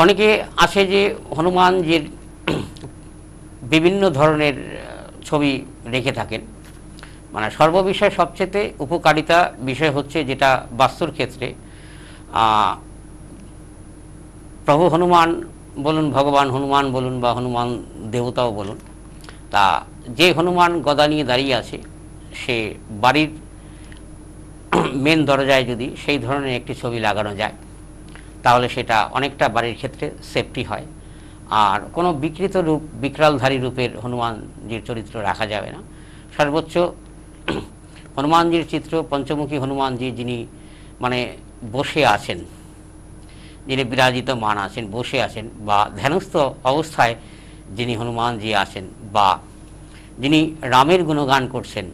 অনেকে আছে যে হনুমানজির বিভিন্ন ধরনের ছবি রেখে থাকেন। মানে সর্ববিষয়ে সবচেয়ে উপকারিতা বিষয় হচ্ছে যেটা বাস্তুর ক্ষেত্রে প্রভু হনুমান বলুন, ভগবান হনুমান বলুন বা হনুমান দেবতাও বলুন, তা যে হনুমান গদা নিয়ে দাঁড়িয়ে আছে সে বাড়ির মেন দরজায় যদি সেই ধরনের একটি ছবি লাগানো যায় তাহলে সেটা অনেকটা বাড়ির ক্ষেত্রে সেফটি হয়। আর কোনো বিকৃত রূপ, বিকরালধারী রূপের হনুমানজির চরিত্র রাখা যাবে না। সর্বোচ্চ হনুমানজির চিত্র পঞ্চমুখী হনুমানজি, যিনি মানে বসে আছেন, যিনি বিরাজিত মান আছেন, বসে আছেন, বা ধ্যানস্থ অবস্থায় যিনি হনুমানজি আছেন, বা যিনি রামের গুণগান করছেন,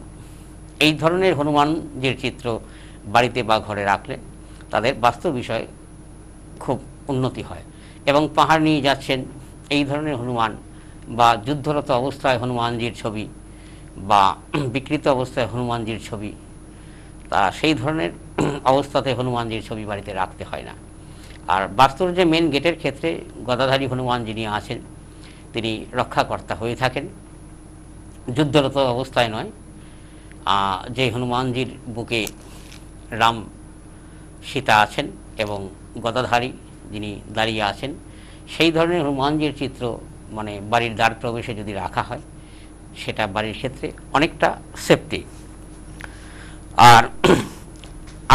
এই ধরনের হনুমানজির চিত্র বাড়িতে বা ঘরে রাখলে তাদের বাস্তু বিষয়ে খুব উন্নতি হয়। এবং পাহাড় নিয়ে যাচ্ছেন এই ধরনের হনুমান, বা যুদ্ধরত অবস্থায় হনুমানজির ছবি, বা বিকৃত অবস্থায় হনুমানজির ছবি, তা সেই ধরনের অবস্থাতে হনুমানজির ছবি বাড়িতে রাখতে হয় না। আর বাস্তুর যে মেন গেটের ক্ষেত্রে গদাধারী হনুমান যিনি আছেন তিনি রক্ষাকর্তা হয়ে থাকেন, যুদ্ধরত অবস্থায় নয়। যে হনুমানজির বুকে রাম সীতা আছেন এবং গদাধারী যিনি দাঁড়িয়ে আছেন, সেই ধরনের হনুমানজির চিত্র মানে বাড়ির দ্বার প্রবেশে যদি রাখা হয় সেটা বাড়ির ক্ষেত্রে অনেকটা সেফটি। আর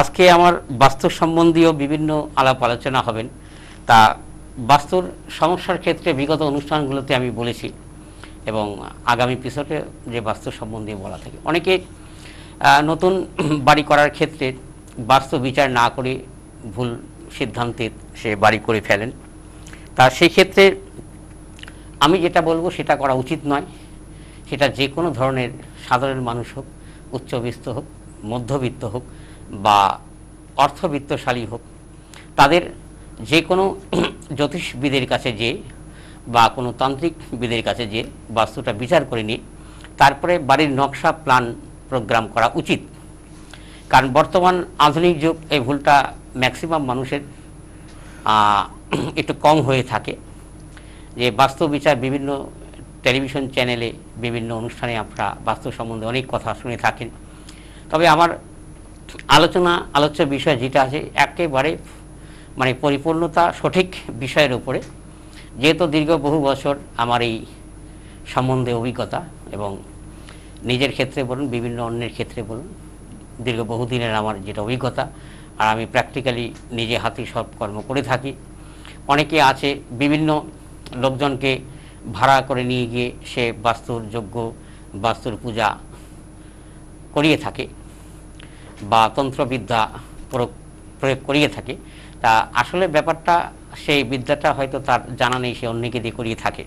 আজকে আমার বাস্তু সম্বন্ধীয় বিভিন্ন আলাপ আলোচনা হবেন। তা বাস্তুর সমস্যার ক্ষেত্রে বিগত অনুষ্ঠানগুলোতে আমি বলেছি, এবং আগামী এপিসোডে যে বাস্তু সম্বন্ধে বলা থাকে। অনেকে নতুন বাড়ি করার ক্ষেত্রে বাস্তু বিচার না করে ভুল সিদ্ধান্তে সে বাড়ি করে ফেলেন। তা সেই ক্ষেত্রে আমি যেটা বলবো সেটা করা উচিত নয়। সেটা যে কোনো ধরনের সাধারণ মানুষ হোক, উচ্চবিত্ত হোক, মধ্যবিত্ত হোক বা অর্থবিত্তশালী হোক, তাদের যে কোনো জ্যোতিষবিদের কাছে যে বা কোনো তান্ত্রিকবিদের কাছে যে বাস্তুটা বিচার করে নিয়ে তারপরে বাড়ির নকশা, প্ল্যান, প্রোগ্রাম করা উচিত। কারণ বর্তমান আধুনিক যুগ এই ভুলটা ম্যাক্সিমাম মানুষের একটু কম হয়ে থাকে, যে বাস্তু বিচার বিভিন্ন টেলিভিশন চ্যানেলে বিভিন্ন অনুষ্ঠানে আপনারা বাস্তু সম্বন্ধে অনেক কথা শুনে থাকেন। তবে আমার আলোচ্য বিষয় যেটা আছে একেবারে মানে পরিপূর্ণতা সঠিক বিষয়ের উপরে, যেহেতু দীর্ঘ বহু বছর আমার এই সম্বন্ধে অভিজ্ঞতা, এবং নিজের ক্ষেত্রে বলুন, বিভিন্ন অন্যের ক্ষেত্রে বলুন, দীর্ঘ বহুদিনের আমার যেটা অভিজ্ঞতা, আর আমি প্র্যাকটিক্যালি নিজে হাতে সব কর্ম করে থাকি। অনেকে আছে বিভিন্ন লোকজনকে ভাড়া করে নিয়ে গিয়ে সে বাস্তুর যজ্ঞ, বাস্তুর পূজা করিয়ে থাকে বা তন্ত্রবিদ্যা প্রয়োগ করিয়ে থাকে। তা আসলে ব্যাপারটা সেই বিদ্যাটা হয়তো তার জানা নেই, সে অন্যকে দিয়ে করিয়ে থাকে,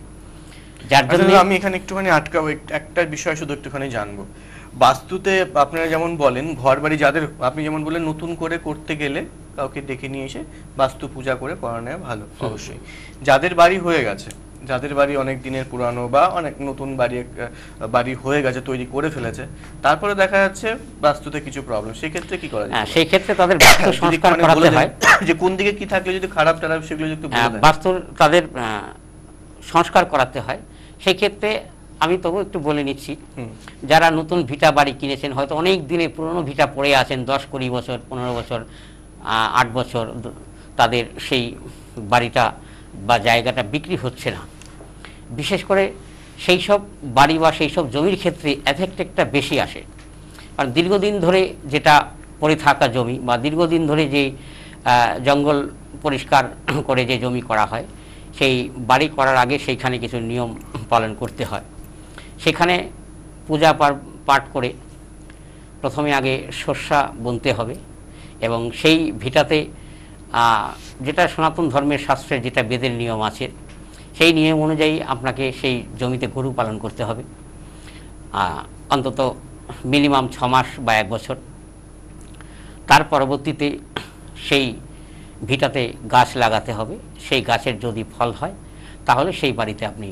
যার জন্য আমি এখানে একটুখানি আটকাবো, একটা বিষয় শুধু একটুখানি জানবো। বাস্তুতে আপনারা যেমন বলেন ঘর বাড়ি যাদের, আপনি যেমন বলেন নতুন করে করতে গেলে কাউকে ডেকে নিয়ে এসে বাস্তু পূজা করে করানো ভালো। অবশ্যই যাদের বাড়ি হয়ে গেছে, যাদের বাড়ি অনেক দিনের পুরানো বা অনেক নতুন বাড়ি হয়ে গেছে, তৈরি করে ফেলেছে, তারপরে দেখা যাচ্ছে বাস্তুতে কিছু প্রবলেম, সেই ক্ষেত্রে কি করা যায়? সেই ক্ষেত্রে তাদের বাস্তু সংস্কার করাতে হয়, যে কোন দিকে কি থাকলে যদি খারাপ টারাপ সেগুলো যদি বাস্তুর তাদের সংস্কার করাতে হয়। সেই ক্ষেত্রে আমি তবু একটু বলে নিচ্ছি, যারা নতুন ভিটা বাড়ি কিনেছেন, হয়তো অনেক দিনে পুরনো ভিটা পড়ে আছেন, 10-20 বছর, 15 বছর, 8 বছর, তাদের সেই বাড়িটা বা জায়গাটা বিক্রি হচ্ছে না। বিশেষ করে সেই সব বাড়ি বা সেই সব জমির ক্ষেত্রে এফেক্ট একটা বেশি আসে। কারণ দীর্ঘদিন ধরে যেটা পড়ে থাকা জমি বা দীর্ঘদিন ধরে যে জঙ্গল পরিষ্কার করে যে জমি করা হয়, সেই বাড়ি করার আগে সেইখানে কিছু নিয়ম পালন করতে হয়। সেখানে পূজা পাঠ করে প্রথমে আগে শস্যা বুনতে হবে, এবং সেই ভিটাতে যেটা সনাতন ধর্মের শাস্ত্রের যেটা বেদের নিয়ম আছে, সেই নিয়ম অনুযায়ী আপনাকে সেই জমিতে গরু পালন করতে হবে অন্তত মিনিমাম 6 মাস বা 1 বছর। তার পরবর্তীতে সেই ভিটাতে গাছ লাগাতে হবে। সেই গাছের যদি ফল হয় তাহলে সেই বাড়িতে আপনি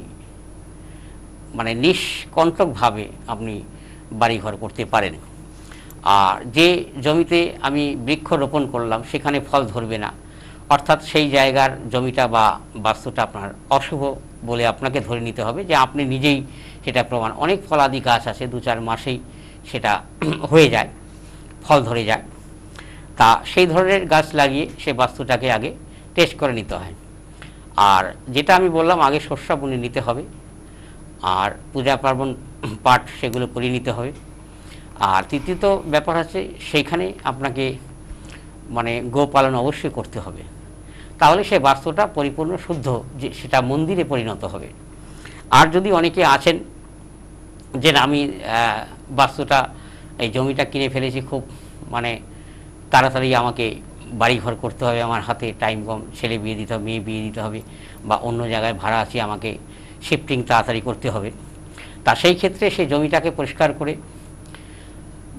মানে নিষ্কণ্টকভাবে আপনি বাড়িঘর করতে পারেন। আর যে জমিতে আমি বৃক্ষ রোপণ করলাম সেখানে ফল ধরবে না, অর্থাৎ সেই জায়গার জমিটা বা বাস্তুটা আপনার অশুভ বলে আপনাকে ধরে নিতে হবে, যে আপনি নিজেই সেটা প্রমাণ। অনেক ফলাদি গাছ আছে 2-4 মাসেই সেটা হয়ে যায়, ফল ধরে যায়। তা সেই ধরনের গাছ লাগিয়ে সে বাস্তুটাকে আগে টেস্ট করে নিতে হয়। আর যেটা আমি বললাম, আগে শস্য বুনে নিতে হবে, আর পূজা পার্বণ পাঠ সেগুলো করে নিতে হবে। আর তৃতীয়ত ব্যাপার আছে, সেইখানে আপনাকে মানে গোপালন অবশ্যই করতে হবে, তাহলে সে বাস্তুটা পরিপূর্ণ শুদ্ধ, যে সেটা মন্দিরে পরিণত হবে। আর যদি অনেকে আছেন যে না, আমি বাস্তুটা এই জমিটা কিনে ফেলেছি, খুব মানে তাড়াতাড়ি আমাকে বাড়িঘর করতে হবে, আমার হাতে টাইম কম, ছেলে বিয়ে দিতে হবে, মেয়ে বিয়ে দিতে হবে, বা অন্য জায়গায় ভাড়া আছি, আমাকে শিফটিং তাড়াতাড়ি করতে হবে। তা সেই ক্ষেত্রে সেই জমিটাকে পরিষ্কার করে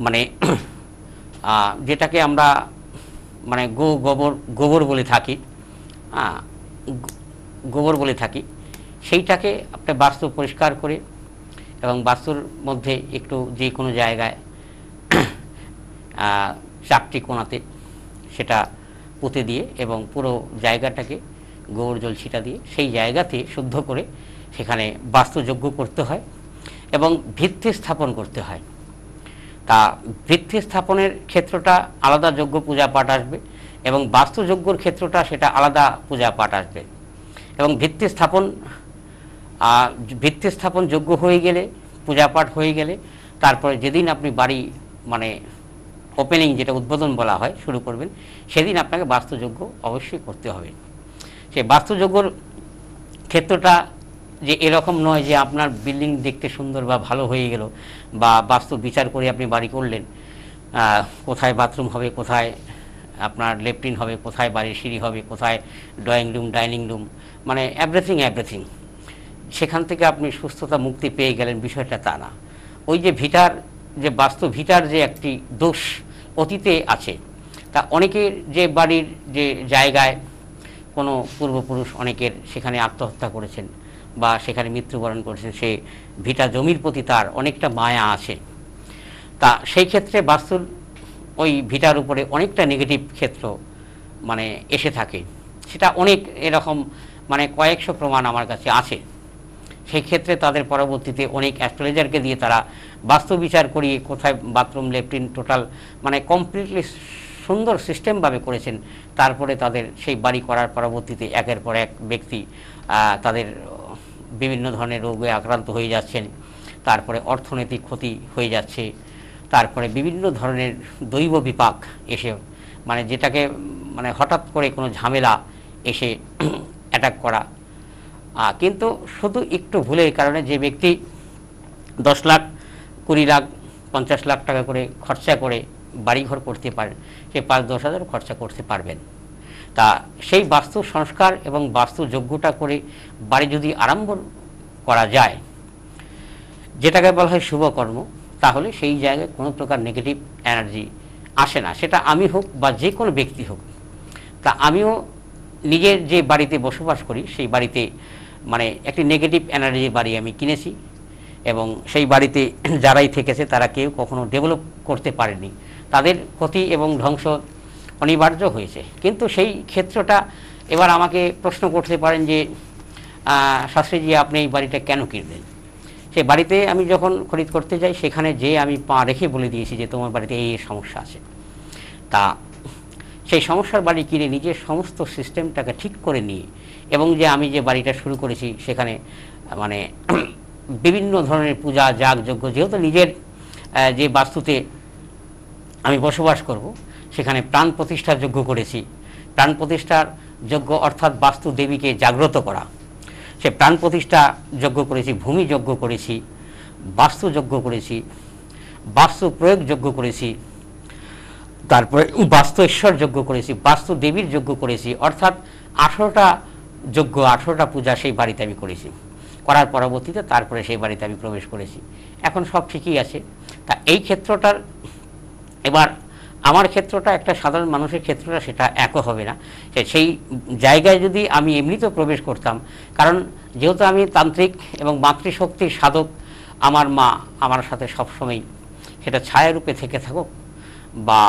মানে যেটাকে আমরা মানে গোবর বলে থাকি, গোবর বলে থাকি, সেইটাকে আপনি বাস্তু পরিষ্কার করে এবং বাস্তুর মধ্যে একটু যে কোনো জায়গায় 4টি কোণাতে সেটা পুঁতে দিয়ে এবং পুরো জায়গাটাকে গোবর জল ছিটা দিয়ে সেই জায়গাতে শুদ্ধ করে সেখানে বাস্তুযজ্ঞ করতে হয় এবং ভিত্তি স্থাপন করতে হয়। তা ভিত্তি স্থাপনের ক্ষেত্রটা আলাদা যজ্ঞ পূজা পাঠ আসবে, এবং বাস্তুযজ্ঞর ক্ষেত্রটা সেটা আলাদা পূজা পাঠ আসবে। এবং ভিত্তি স্থাপন যজ্ঞ হয়ে গেলে, পূজা পাঠ হয়ে গেলে, তারপরে যেদিন আপনি বাড়ি মানে ওপেনিং, যেটা উদ্বোধন বলা হয়, শুরু করবেন, সেদিন আপনাকে বাস্তুযজ্ঞ অবশ্যই করতে হবে। সেই বাস্তুযজ্ঞর ক্ষেত্রটা যে এরকম নয় যে আপনার বিল্ডিং দেখতে সুন্দর বা ভালো হয়ে গেল, বা বাস্তু বিচার করে আপনি বাড়ি করলেন, কোথায় বাথরুম হবে, কোথায় আপনার লেট্রিন হবে, কোথায় বাড়ির সিঁড়ি হবে, কোথায় ড্রয়িং রুম, ডাইনিং রুম, মানে এভরিথিং সেখান থেকে আপনি সুস্থতা মুক্তি পেয়ে গেলেন, বিষয়টা তা না। ওই যে ভিটার, যে বাস্তু ভিটার যে একটি দোষ অতীতে আছে, তা অনেকের যে বাড়ির যে জায়গায় কোনো পূর্বপুরুষ অনেকের সেখানে আত্মহত্যা করেছেন বা সেখানে মৃত্যুবরণ করেছেন, সে ভিটা জমির প্রতি তার অনেকটা মায়া আছে। তা সেই ক্ষেত্রে বাস্তুর ওই ভিটার উপরে অনেকটা নেগেটিভ ক্ষেত্র মানে এসে থাকে, সেটা অনেক এরকম মানে কয়েকশো প্রমাণ আমার কাছে আছে। সেই ক্ষেত্রে তাদের পরবর্তীতে অনেক অ্যাস্ট্রোলজারকে দিয়ে তারা বাস্তু বিচার করিয়ে কোথায় বাথরুম, লেট্রিন টোটাল মানে কমপ্লিটলি সুন্দর সিস্টেমভাবে করেছেন। তারপরে তাদের সেই বাড়ি করার পরবর্তীতে একের পর এক ব্যক্তি তাদের বিভিন্ন ধরনের রোগে আক্রান্ত হয়ে যাচ্ছেন, তারপরে অর্থনৈতিক ক্ষতি হয়ে যাচ্ছে, তারপরে বিভিন্ন ধরনের দৈব বিপাক এসে মানে যেটাকে মানে হঠাৎ করে কোনো ঝামেলা এসে অ্যাটাক করা। কিন্তু শুধু একটু ভুলের কারণে যে ব্যক্তি 10 লাখ, 20 লাখ, 50 লাখ টাকা করে খরচা করে বাড়িঘর করতে পারেন, সে 5-10 হাজার খরচা করতে পারবেন। তা সেই বাস্তু সংস্কার এবং বাস্তু যজ্ঞটা করে বাড়ি যদি আরম্ভ করা যায়, যেটাকে বলা হয় শুভকর্ম, তাহলে সেই জায়গায় কোনো প্রকার নেগেটিভ এনার্জি আসে না, সেটা আমি হোক বা যে কোনো ব্যক্তি হোক। তা আমিও নিজের যে বাড়িতে বসবাস করি, সেই বাড়িতে মানে একটি নেগেটিভ এনার্জির বাড়ি আমি কিনেছি, এবং সেই বাড়িতে যারাই থেকেছে তারা কেউ কখনো ডেভেলপ করতে পারেনি, তাদের ক্ষতি এবং ধ্বংস অনিবার্য হয়েছে। কিন্তু সেই ক্ষেত্রটা এবার আমাকে প্রশ্ন করতে পারেন যে শাস্ত্রীজি, আপনি এই বাড়িটা কেন কিনলেন? সেই বাড়িতে আমি যখন খরিদ করতে যাই, সেখানে যে আমি পা রেখে বলে দিয়েছি যে তোমার বাড়িতে এই সমস্যা আছে। তা সেই সমস্যার বাড়ি কিনে নিজের সমস্ত সিস্টেমটাকে ঠিক করে নিয়ে, এবং যে আমি যে বাড়িটা শুরু করেছি সেখানে মানে বিভিন্ন ধরনের পূজা, যাগ, যজ্ঞ, যেহেতু নিজের যে বাস্তুতে আমি বসবাস করব, সেখানে প্রাণ প্রতিষ্ঠার যজ্ঞ করেছি। প্রাণ প্রতিষ্ঠার যজ্ঞ অর্থাৎ বাস্তু দেবীকে জাগ্রত করা, সে প্রাণ প্রতিষ্ঠা যজ্ঞ করেছি, ভূমি যজ্ঞ করেছি, বাস্তু যজ্ঞ করেছি, বাস্তু প্রয়োগ যজ্ঞ করেছি, তারপরে বাস্তু ঈশ্বর যজ্ঞ করেছি, বাস্তু দেবীর যজ্ঞ করেছি, অর্থাৎ 18টা যজ্ঞ, 18টা পূজা সেই বাড়িতে আমি করেছি। করার পরবর্তীতে তারপরে সেই বাড়িতে আমি প্রবেশ করেছি। এখন সব ঠিকই আছে। তা এই ক্ষেত্রটার এবার আমার ক্ষেত্রটা একটা সাধারণ মানুষের ক্ষেত্রটা সেটা একও হবে না। সেই জায়গায় যদি আমি এমনিতেও প্রবেশ করতাম, কারণ যেহেতু আমি তান্ত্রিক এবং মাতৃশক্তির সাধক, আমার মা আমার সাথে সবসময়, সেটা ছায়ারূপে থেকে থাকুক বা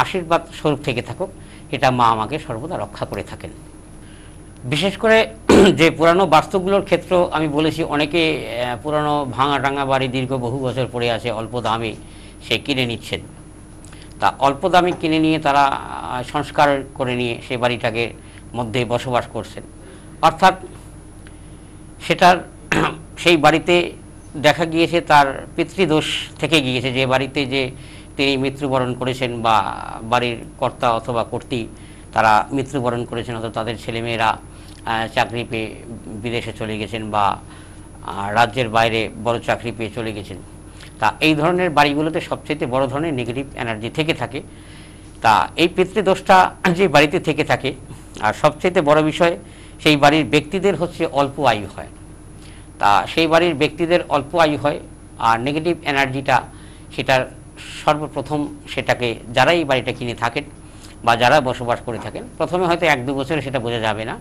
আশীর্বাদ স্বরূপ থেকে থাকুক, এটা মা আমাকে সর্বদা রক্ষা করে থাকেন। বিশেষ করে যে পুরানো বাস্তুগুলোর ক্ষেত্র আমি বলেছি, অনেকে পুরানো ভাঙা টাঙা বাড়ি দীর্ঘ বহু বছর পড়ে আছে, অল্প দামে সে কিনে নিচ্ছেন। তা অল্প দামে কিনে নিয়ে তারা সংস্কার করে নিয়ে সে বাড়িটাকে মধ্যে বসবাস করছেন। অর্থাৎ সেটার সেই বাড়িতে দেখা গিয়েছে তার পিতৃদোষ থেকে গিয়েছে, যে বাড়িতে যে তিনি মৃত্যুবরণ করেছেন বা বাড়ির কর্তা অথবা কর্ত্রী তারা মৃত্যুবরণ করেছেন, অথবা তাদের ছেলেমেয়েরা চাকরি পেয়ে বিদেশে চলে গেছেন বা রাজ্যের বাইরে বড় চাকরি পেয়ে চলে গেছেন। তা এই ধরনের বাড়িগুলোতে সবচেয়ে বড় ধরনের নেগেটিভ এনার্জি থেকে থাকে। তা এই পিতৃদোষটা যে বাড়িতে থেকে থাকে, আর সবচেয়ে বড় বিষয় সেই বাড়ির ব্যক্তিদের হচ্ছে অল্প আয়ু হয়। তা সেই বাড়ির ব্যক্তিদের অল্প আয়ু হয়, আর নেগেটিভ এনার্জিটা সেটার সর্বপ্রথম সেটাকে যারা এই বাড়িটা কিনে থাকেন বা যারা বসবাস করে থাকেন, প্রথমে হয়তো 1-2 বছরে সেটা বোঝা যাবে না,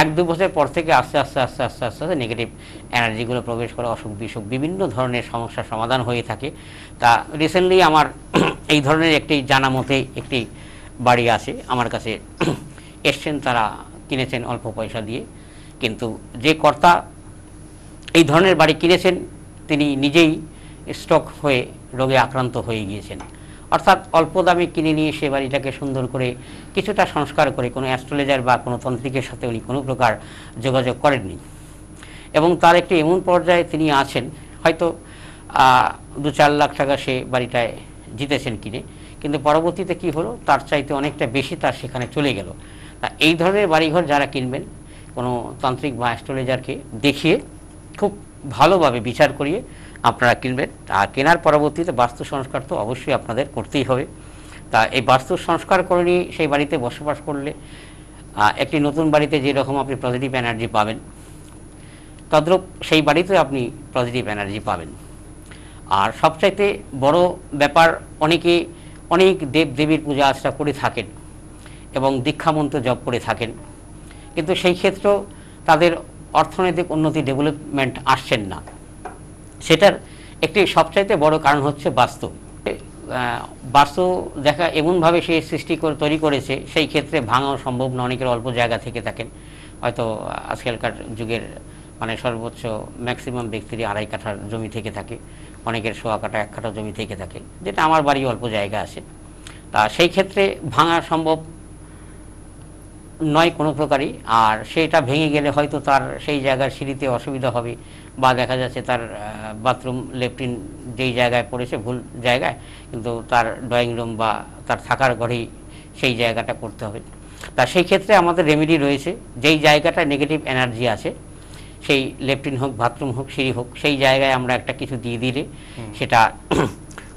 1-2 বছর পর থেকে আস্তে আস্তে আস্তে আস্তে আস্তে আস্তে নেগেটিভ এনার্জিগুলো প্রবেশ করে অসুখ বিসুখ বিভিন্ন ধরনের সমস্যার সমাধান হয়ে থাকে। তা রিসেন্টলি আমার এই ধরনের একটি জানা মতে একটি বাড়ি আছে আমার কাছে, এসছেন, তারা কিনেছেন অল্প পয়সা দিয়ে, কিন্তু যে কর্তা এই ধরনের বাড়ি কিনেছেন তিনি নিজেই স্ট্রোক হয়ে রোগে আক্রান্ত হয়ে গিয়েছেন। অর্থাৎ অল্প দামে কিনে নিয়ে সে বাড়িটাকে সুন্দর করে কিছুটা সংস্কার করে কোনো অ্যাস্ট্রোলজার বা কোনো তান্ত্রিকের সাথে উনি কোনো প্রকার যোগাযোগ করেননি, এবং তার একটি এমন পর্যায়ে তিনি আছেন, হয়তো 2-4 লাখ টাকা সে বাড়িটায় জিতেছেন কিনে, কিন্তু পরবর্তীতে কি হলো, তার চাইতে অনেকটা বেশি তার সেখানে চলে গেল। তা এই ধরনের বাড়িঘর যারা কিনবেন, কোনো তান্ত্রিক বা অ্যাস্ট্রোলজারকে দেখিয়ে খুব ভালোভাবে বিচার করিয়ে আপনারা কিনবেন। আর কেনার পরবর্তীতে বাস্তু সংস্কার তো অবশ্যই আপনাদের করতেই হবে। তা এই বাস্তু সংস্কার করে নিয়ে সেই বাড়িতে বসবাস করলে একটি নতুন বাড়িতে যেরকম আপনি পজিটিভ এনার্জি পাবেন, তদ্রূপ সেই বাড়িতে আপনি পজিটিভ এনার্জি পাবেন। আর সবচাইতে বড় ব্যাপার, অনেকে অনেক দেব দেবীর পূজা আর্চনা করে থাকেন এবং দীক্ষামন্ত্র জপ করে থাকেন, কিন্তু সেই ক্ষেত্রেও তাদের অর্থনৈতিক উন্নতি, ডেভেলপমেন্ট আসছেন না। সেটার একটি সবচাইতে বড় কারণ হচ্ছে বাস্তু। বাস্তু দেখা এমনভাবে সে সৃষ্টি করে তৈরি করেছে, সেই ক্ষেত্রে ভাঙাও সম্ভব না। অনেকের অল্প জায়গা থেকে থাকেন, হয়তো আজকালকার যুগের মানে সর্বোচ্চ ম্যাক্সিমাম ব্যক্তিরই 2.5 কাঠার জমি থেকে থাকে, অনেকের 1.25 কাঠা 1 কাঠা জমি থেকে থাকে, যেটা আমার বাড়ি অল্প জায়গা আছে। তা সেই ক্ষেত্রে ভাঙা সম্ভব নয় কোনো প্রকারই। আর সেটা ভেঙে গেলে হয়তো তার সেই জায়গার সিঁড়িতে অসুবিধা হবে, বা দেখা যাচ্ছে তার বাথরুম লেট্রিন যেই জায়গায় পড়েছে ভুল জায়গায়, কিন্তু তার ড্রয়িং রুম বা তার থাকার ঘরেই সেই জায়গাটা করতে হবে। তা সেই ক্ষেত্রে আমাদের রেমেডি রয়েছে, যেই জায়গাটা নেগেটিভ এনার্জি আছে, সেই লেট্রিন হোক, বাথরুম হোক, সিঁড়ি হোক, সেই জায়গায় আমরা একটা কিছু দিয়ে দিলে সেটা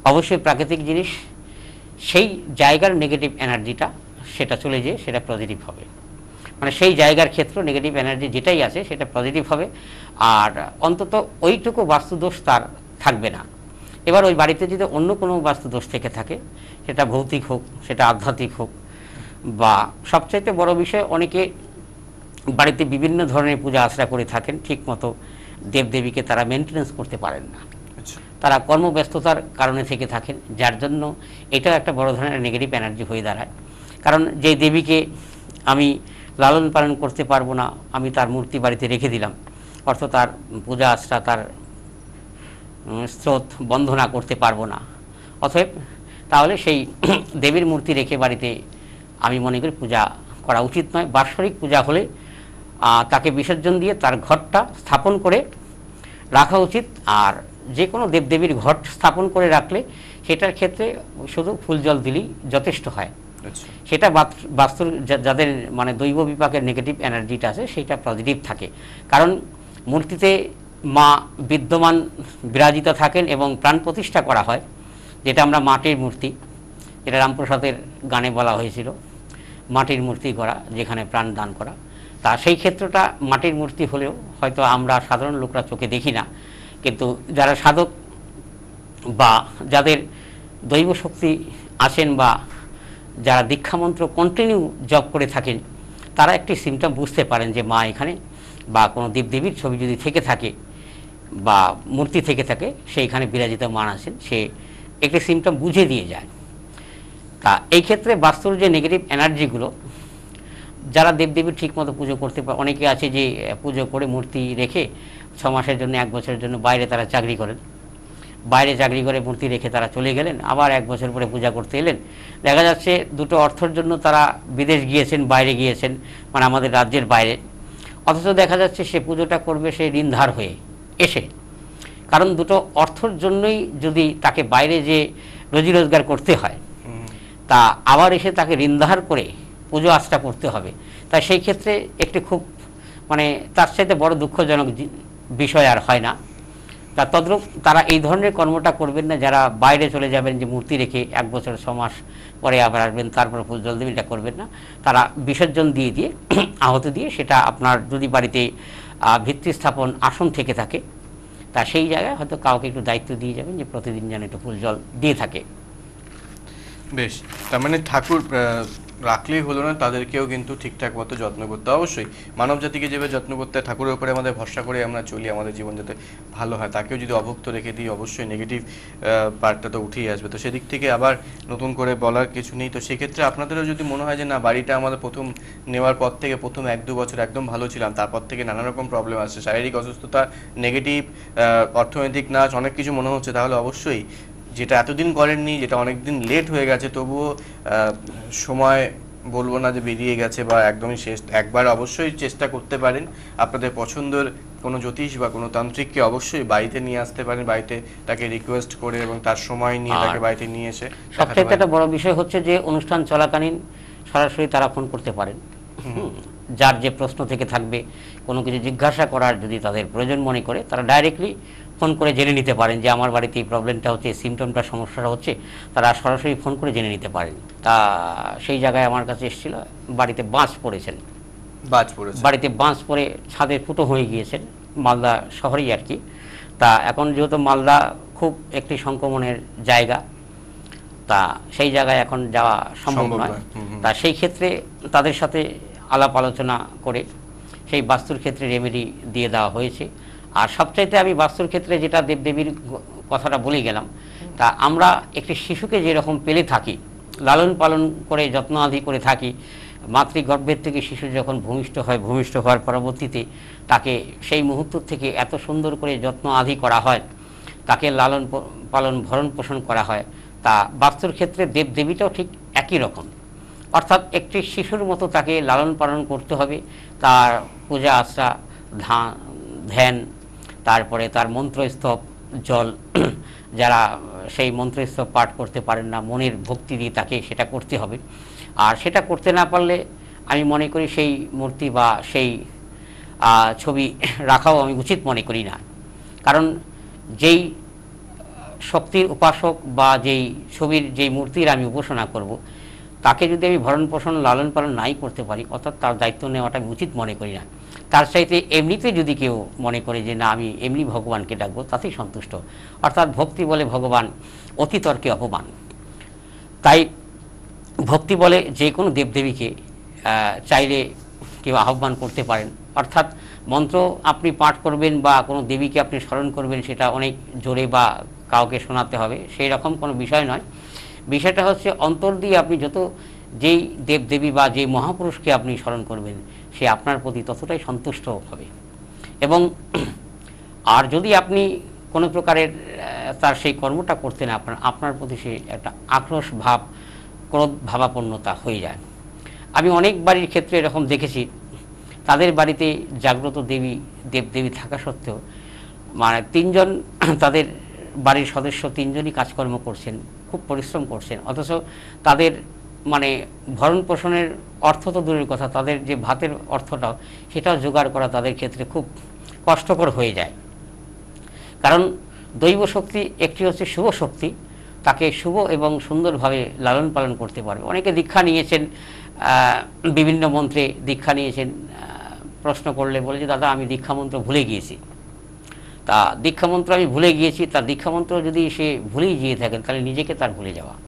অবশ্যই প্রাকৃতিক জিনিস, সেই জায়গার নেগেটিভ এনার্জিটা সেটা চলে যেয়ে সেটা পজিটিভ হবে। মানে সেই জায়গার ক্ষেত্র নেগেটিভ এনার্জি যেটাই আছে সেটা পজিটিভ হবে, আর অন্তত ওইটুকু বাস্তুদোষ তার থাকবে না। এবার ওই বাড়িতে যদি অন্য কোনো বাস্তুদোষ থেকে থাকে, সেটা ভৌতিক হোক, সেটা আধ্যাত্মিক হোক, বা সবচাইতে বড় বিষয়, অনেকে বাড়িতে বিভিন্ন ধরনের পূজা আশ্রা করে থাকেন, ঠিকমতো দেবদেবীকে তারা মেনটেনেন্স করতে পারেন না, তারা কর্মব্যস্ততার কারণে থেকে থাকেন, যার জন্য এটাও একটা বড় ধরনের নেগেটিভ এনার্জি হয়ে দাঁড়ায়। কারণ যে দেবীকে আমি লালন পালন করতে পারবো না, আমি তার মূর্তি বাড়িতে রেখে দিলাম, অর্থ তার পূজা আশ্রা, তার স্রোত বন্ধনা করতে পারবো না, অতএব তাহলে সেই দেবীর মূর্তি রেখে বাড়িতে আমি মনে করি পূজা করা উচিত নয়। বাৎসরিক পূজা হলে তাকে বিসর্জন দিয়ে তার ঘরটা স্থাপন করে রাখা উচিত। আর যে কোনো দেবদেবীর ঘট স্থাপন করে রাখলে সেটার ক্ষেত্রে শুধু ফুল জল দিলেই যথেষ্ট হয়। সেটা বাস্তুর যাদের মানে দৈব বিপাকের নেগেটিভ এনার্জিটা আছে সেটা পজিটিভ থাকে, কারণ মূর্তিতে মা বিদ্যমান বিরাজিত থাকেন এবং প্রাণ প্রতিষ্ঠা করা হয়, যেটা আমরা মাটির মূর্তি, যেটা রামপ্রসাদের গানে বলা হয়েছিল, মাটির মূর্তি করা যেখানে প্রাণ দান করা। তা সেই ক্ষেত্রটা মাটির মূর্তি হলেও হয়তো আমরা সাধারণ লোকরা চোখে দেখি না, কিন্তু যারা সাধক বা যাদের দৈব শক্তি আছেন বা যারা দীক্ষামন্ত্র কন্টিনিউ জপ করে থাকেন, তারা একটি সিমটম বুঝতে পারেন যে মা এখানে, বা কোনো দেবদেবীর ছবি যদি থেকে থাকে বা মূর্তি থেকে থাকে সেইখানে বিরাজিত মান আছেন, সে একটি সিমটম বুঝে দিয়ে যায়। তা এই ক্ষেত্রে বাস্তুর যে নেগেটিভ এনার্জিগুলো, যারা দেবদেবীর ঠিকমতো পুজো করতে পারে, অনেকে আছে যে পুজো করে মূর্তি রেখে 6 মাসের জন্য 1 বছরের জন্য বাইরে তারা চাকরি করেন, বাইরে চাকরি করে মূর্তি রেখে তারা চলে গেলেন, আবার 1 বছর পরে পূজা করতে এলেন। দেখা যাচ্ছে দুটো অর্থের জন্য তারা বিদেশ গিয়েছেন, বাইরে গিয়েছেন, মানে আমাদের রাজ্যের বাইরে, অথচ দেখা যাচ্ছে সে পুজোটা করবে সে ঋণধার হয়ে এসে। কারণ দুটো অর্থের জন্যই যদি তাকে বাইরে যে রুজি রোজগার করতে হয়, তা আবার এসে তাকে ঋণধার করে পুজো আচরা করতে হবে। তাই সেই ক্ষেত্রে একটি খুব মানে তার চাইতে বড় দুঃখজনক বিষয় আর হয় না। তা তদ্রূপ তারা এই ধরনের কর্মটা করবেন না, যারা বাইরে চলে যাবেন যে মূর্তি রেখে 1 বছর 6 মাস পরে আবার আসবেন, তারপর ফুল জল দেবেন, এটা করবেন না। তারা বিসর্জন দিয়ে দিয়ে আহত দিয়ে, সেটা আপনার যদি বাড়িতে ভিত্তি স্থাপন আসন থেকে থাকে, তা সেই জায়গায় হয়তো কাউকে একটু দায়িত্ব দিয়ে যাবেন যে প্রতিদিন যেন একটু ফুল জল দিয়ে থাকে। বেশ, তার মানে ঠাকুর রাখলেই হলো না, তাদেরকেও কিন্তু ঠিকঠাক মতো যত্ন করতে হবে। অবশ্যই মানব জাতিকে যেভাবে যত্ন করতে হয়, ঠাকুরের উপরে আমাদের ভরসা করে আমরা চলি, আমাদের জীবন যাতে ভালো হয়, তাকেও যদি অভুক্ত রেখে দিই, অবশ্যই নেগেটিভ পার্টটা তো উঠেই আসবে। তো সেদিক থেকে আবার নতুন করে বলার কিছু নেই। তো সেক্ষেত্রে আপনাদেরও যদি মনে হয় যে না, বাড়িটা আমাদের প্রথম নেওয়ার পর থেকে প্রথম 1-2 বছর একদম ভালো ছিলাম, তারপর থেকে নানা রকম প্রবলেম আসছে, শারীরিক অসুস্থতা, নেগেটিভ অর্থনৈতিক নাচ, অনেক কিছু মনে হচ্ছে, তাহলে অবশ্যই যেটা এতদিন করেননি, যেটা অনেকদিন লেট হয়ে গেছে, তবুও সময় বলবো না যে বেরিয়ে গেছে বা একদমই শেষ, একবার অবশ্যই চেষ্টা করতে পারেন। আপনাদের পছন্দের কোনো জ্যোতিষ বা কোনো তান্ত্রিককে অবশ্যই বাড়িতে নিয়ে আসতে পারেন, বাড়িতে তাকে রিকোয়েস্ট করে এবং তার সময় নিয়ে তাকে বাড়িতে নিয়ে এসে। সবচেয়ে একটা বড় বিষয় হচ্ছে যে অনুষ্ঠান চলাকালীন সরাসরি তারা ফোন করতে পারেন, যার যে প্রশ্ন থেকে থাকবে, কোনো কিছু জিজ্ঞাসা করার যদি তাদের প্রয়োজন মনে করে, তারা ডাইরেক্টলি ফোন করে জেনে নিতে পারেন যে আমার বাড়িতে এই প্রবলেমটা হচ্ছে, সিমটমটা, সমস্যাটা হচ্ছে, তারা সরাসরি ফোন করে জেনে নিতে পারেন। তা সেই জায়গায় আমার কাছে এসেছিল, বাড়িতে বাজ পড়েছেন, বাড়িতে বাজ পড়ে ছাদে ফুটো হয়ে গিয়েছেন, মালদা শহরেই আর কি। তা এখন যেহেতু মালদা খুব একটি সংক্রমণের জায়গা, তা সেই জায়গায় এখন যাওয়া সম্ভব নয়। তা সেই ক্ষেত্রে তাদের সাথে আলাপ আলোচনা করে সেই বাস্তুর ক্ষেত্রে রেমেডি দিয়ে দেওয়া হয়েছে। আর সবচাইতে আমি বাস্তুর ক্ষেত্রে যেটা দেবদেবীর কথাটা বলে গেলাম, তা আমরা একটি শিশুকে যেরকম পেলে থাকি, লালন পালন করে যত্ন আদি করে থাকি, মাতৃগর্ভের থেকে শিশু যখন ভূমিষ্ঠ হয়, ভূমিষ্ঠ হওয়ার পরবর্তীতে তাকে সেই মুহূর্ত থেকে এত সুন্দর করে যত্ন আদি করা হয়, তাকে লালন পালন ভরণ পোষণ করা হয়। তা বাস্তুর ক্ষেত্রে দেবদেবীটাও ঠিক একই রকম, অর্থাৎ একটি শিশুর মতো তাকে লালন পালন করতে হবে। তার পূজা আশ্রা, ধ্যান, তারপরে তার মন্ত্রস্তব জল, যারা সেই মন্ত্রস্তব পাঠ করতে পারেন না, মনের ভক্তি দিয়ে তাকে সেটা করতে হবে। আর সেটা করতে না পারলে আমি মনে করি সেই মূর্তি বা সেই ছবি রাখাও আমি উচিত মনে করি না। কারণ যেই শক্তির উপাসক বা যেই ছবির যেই মূর্তির আমি উপাসনা করব, তাকে যদি আমি ভরণ পোষণ লালন পালন নাই করতে পারি, অর্থাৎ তার দায়িত্ব নেওয়াটা আমি উচিত মনে করি না। তার চাইতে এমনিতে যদি কেউ মনে করে যে না আমি এমনি ভগবানকে ডাকবো, তাতেই সন্তুষ্ট। অর্থাৎ ভক্তি বলে ভগবান, অতি তর্কে অপমান। তাই ভক্তি বলে যে কোনো দেবদেবীকে চাইলে কেউ আহ্বান করতে পারেন। অর্থাৎ মন্ত্র আপনি পাঠ করবেন বা কোনো দেবীকে আপনি স্মরণ করবেন, সেটা অনেক জোরে বা কাউকে শোনাতে হবে সেই রকম কোনো বিষয় নয়। বিষয়টা হচ্ছে অন্তর দিয়ে আপনি যত যেই দেবদেবী বা যেই মহাপুরুষকে আপনি স্মরণ করবেন, সে আপনার প্রতি ততটাই সন্তুষ্ট হবে। এবং আর যদি আপনি কোনো প্রকারের তার সেই কর্মটা করতে না পারেন, আপনার প্রতি সে একটা আক্রোশ ভাব, ক্রোধ ভাবাপন্নতা হয়ে যায়। আমি অনেক বাড়ির ক্ষেত্রে এরকম দেখেছি, তাদের বাড়িতে জাগ্রত দেবদেবী থাকা সত্ত্বেও মানে 3 জন তাদের বাড়ির সদস্য 3 জনই কাজকর্ম করছেন, খুব পরিশ্রম করছেন, অথচ তাদের মানে ভরণ পোষণের অর্থ তো দূরের কথা, তাদের যে ভাতের অর্থটাও সেটাও জোগাড় করা তাদের ক্ষেত্রে খুব কষ্টকর হয়ে যায়। কারণ দৈব শক্তি একটি হচ্ছে শুভ শক্তি, তাকে শুভ এবং সুন্দরভাবে লালন পালন করতে পারবে। অনেকে দীক্ষা নিয়েছেন, বিভিন্ন মন্ত্রে দীক্ষা নিয়েছেন, প্রশ্ন করলে বলে যে দাদা আমি দীক্ষা মন্ত্র ভুলে গিয়েছি। তা দীক্ষা মন্ত্র আমি ভুলে গিয়েছি, তার দীক্ষা মন্ত্র যদি সে ভুলেই গিয়ে থাকেন, তাহলে নিজেকে তার ভুলে যাওয়া।